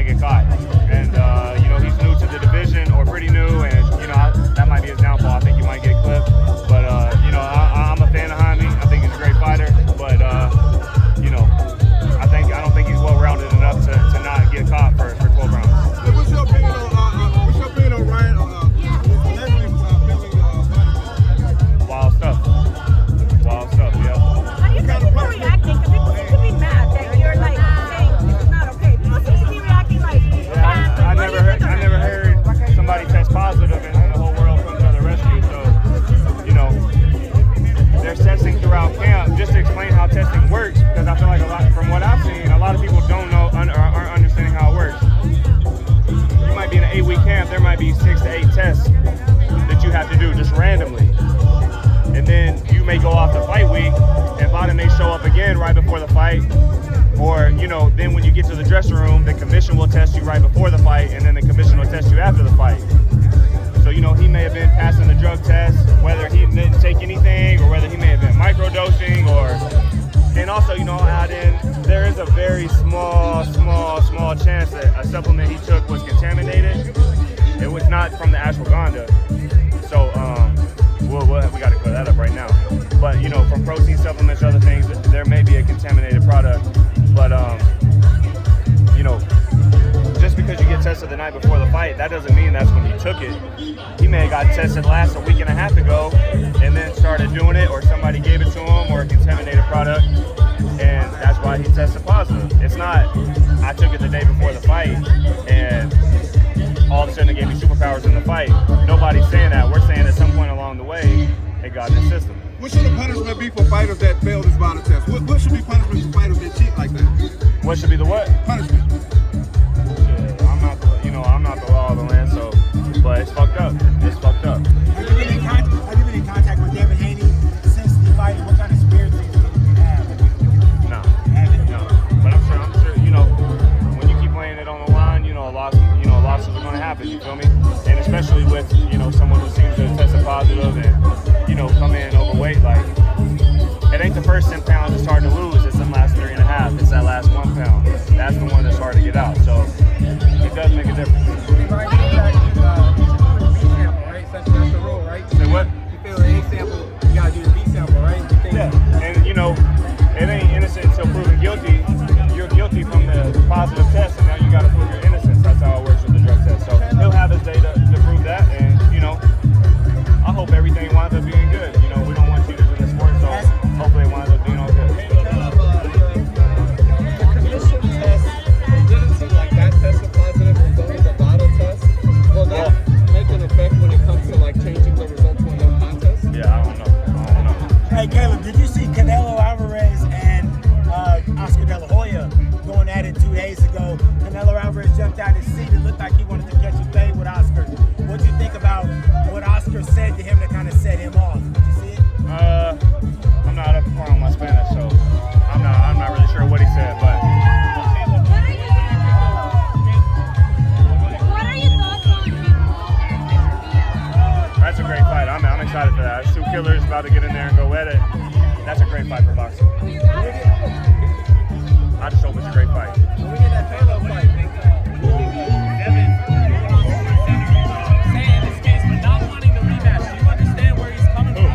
get caught. And, you know, he's new to the division or pretty new, and, you know, that might be his downfall. I think he might get clipped. But, you know, I'm a fan of Jaime. I think he's a great fighter. But, you know, I don't think he's well-rounded enough to not get caught for 12 rounds. What's your opinion on Ryan? Wild stuff, yeah. How do you think people reacting? Because people seem to be mad that you're like saying this is not okay. People seem to be reacting like mad. I never heard somebody test positive and the whole world comes to the rescue. So, you know, there's testing throughout camp. Just to explain how testing works, because I feel like from what I've seen, a lot of people don't know or aren't understanding how it works. You might be in an 8-week camp. There might be 6 to 8 tests that you have to do just randomly. And then you may go off the fight week, and Vada may show up again right before the fight. Or, you know, then when you get to the dressing room, the commission will test you right before the fight, and then the commission will test you after the fight. So, you know, he may have been passing the drug test, whether he didn't take anything, or whether he may have been microdosing, and also, you know, there is a very small chance that a supplement he took was contaminated. It was not from the ashwagandha. So, we got to clear that up right now. But, you know, from protein supplements or other things, there may be a contaminated product. But, you know, just because you get tested the night before the fight, that doesn't mean that's when he took it. He may have got tested a week and a half ago and then started doing it, or somebody gave it to him, or a contaminated product, and that's why he tested positive. It's not, I took it the day before the fight, and all of a sudden it gave me superpowers in the fight. Nobody's saying that. We're saying at some point along the way, it got in the system. What should the punishment be for fighters that fail this body test? What should be punishment for fighters that cheat like that? What should be the what? Punishment. Yeah, I'm not the law of the land, so, but it's fucked up. It's fucked up. Have you been in contact with Devin Haney since the fight? What kind of spirit do you have? No. But I'm sure, you know, when you keep laying it on the line, you know, losses are going to happen, you feel me? And especially with, you know, someone who seems to have tested positive and, you know, come in overweight, like, it ain't the first 10 pounds that's hard to lose, it's the last 3.5. It's that last 1 pound. That's the one that's hard to get out. So it does make a difference. That's the rule, right? Say what? You feel the A sample, you gotta do the B sample, right? Yeah, and you know, it ain't innocent until proven guilty. You're guilty from the positive test, and now you gotta prove your innocence. That's how it works with the drug test. So he'll have his data to prove that, and you know, I hope everything winds up being good. You know, we don't want cheaters in the sport, so hopefully it winds up being all good. The commission test, it didn't seem like that tested positive was only the bottle test. Will that make an effect when it comes to like changing the result to a no contest? Yeah, I don't know. Hey, Caleb, did you see Canelo Alvarez and Oscar De La Hoya going at it 2 days ago? Canelo Alvarez jumped out his seat. It looked like he wanted to catch a fade with Oscar. What do you think about what Oscar said to him to kind of set him off? Did you see it? I'm not up front on my Spanish, so I'm not really sure what he said, but. What are your thoughts on people? That's a great fight. I'm excited for that. It's two killers about to get in there and go at it. That's a great fight for boxing. I just hope it's a great fight. When we get that Canelo fight, Devin saying this case, but not wanting the rematch. Do you understand where he's coming from?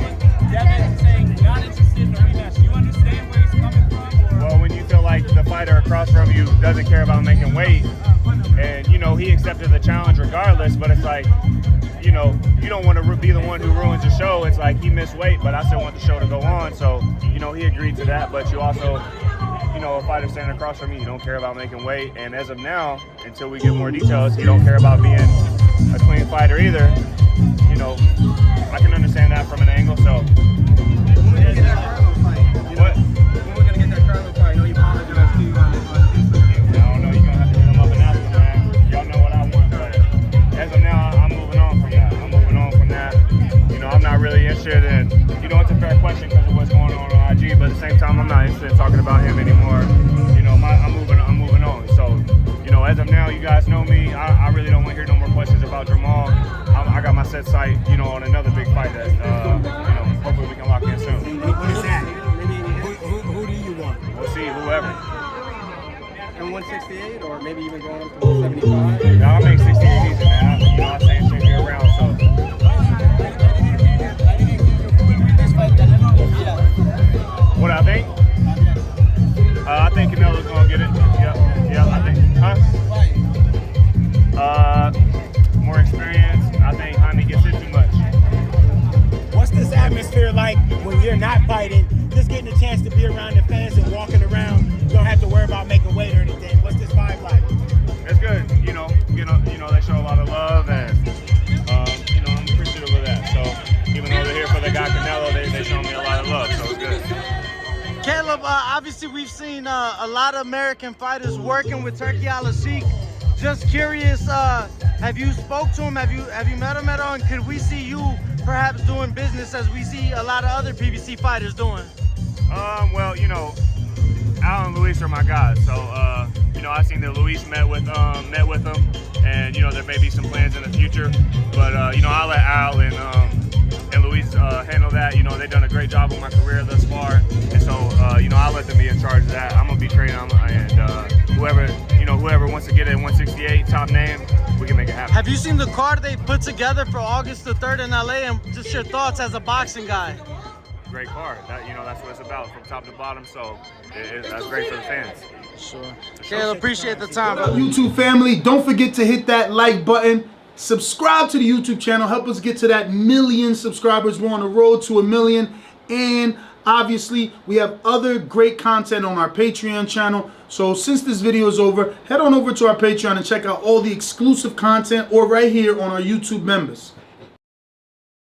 Devin saying not interested in the rematch. Do you understand where he's coming from? Well, when you feel like the fighter across from you doesn't care about making weight, and you know he accepted the challenge regardless, but it's like, you know, you don't want to be the one who ruins the show. It's like he missed weight, but I still want the show to go on. So, you know, he agreed to that, but you also, you know, a fighter standing across from you don't care about making weight. And as of now, until we get more details, he don't care about being a clean fighter either. You know, I can understand that from an angle. So, When we get that Carlo fight, what? when we're gonna get that Carlo fight, I know you apologized to you on Instagram. I don't know. You're gonna have to hit him up and ask him, man. Y'all know what I want, but as of now, I'm moving on from that. You know, I'm not really interested in. You know, it's a fair question because of what's going on IG, but at the same time, I'm not interested in talking about him anymore. You know, I'm moving on. So, you know, as of now, you guys know me. I really don't want to hear no more questions about Jamal. I got my set sight, you know, on another big fight that, you know, hopefully we can lock in soon. What is that? Who do you want? We'll see, whoever. in 168, or maybe even going up to 175? Yeah, I'll make 68 easy, man. You know, I say shit year round, so. What I think? I think Canelo's gonna get it. Yeah, I think. More experience. I think Jaime gets it too much. What's this atmosphere like when you're not fighting? Just getting a chance to be around the fans and walking around. You don't have to worry about making weight or anything. What's this vibe like? It's good. You know, they show a lot of love, and you know, I'm appreciative of that. So even though they're here for the guy Canelo, they show me a lot of love. So it's good. Caleb, obviously we've seen a lot of American fighters working with Turki Al-Sheikh. Just curious, have you spoke to him? Have you met him at all? And could we see you perhaps doing business as we see a lot of other PBC fighters doing? Well, you know, Al and Luis are my guys, so you know, I seen that Luis met with them, and you know, there may be some plans in the future, but you know, I'll let Al and Luis handle that. You know, they've done a great job with my career thus far, and so you know, I'll let them be in charge of that. I'm gonna be training them, and whoever wants to get it at 168, top name, we can make it happen. Have you seen the card they put together for August the 3rd in LA, and just your thoughts as a boxing guy? Great card. That, you know, that's what it's about, from top to bottom. So that's great for the fans. Sure. Caleb, appreciate the time, brother. YouTube family, don't forget to hit that like button. Subscribe to the YouTube channel. Help us get to that 1 million subscribers. We're on the road to 1 million. And obviously, we have other great content on our Patreon channel. So since this video is over, head on over to our Patreon and check out all the exclusive content, or right here on our YouTube members.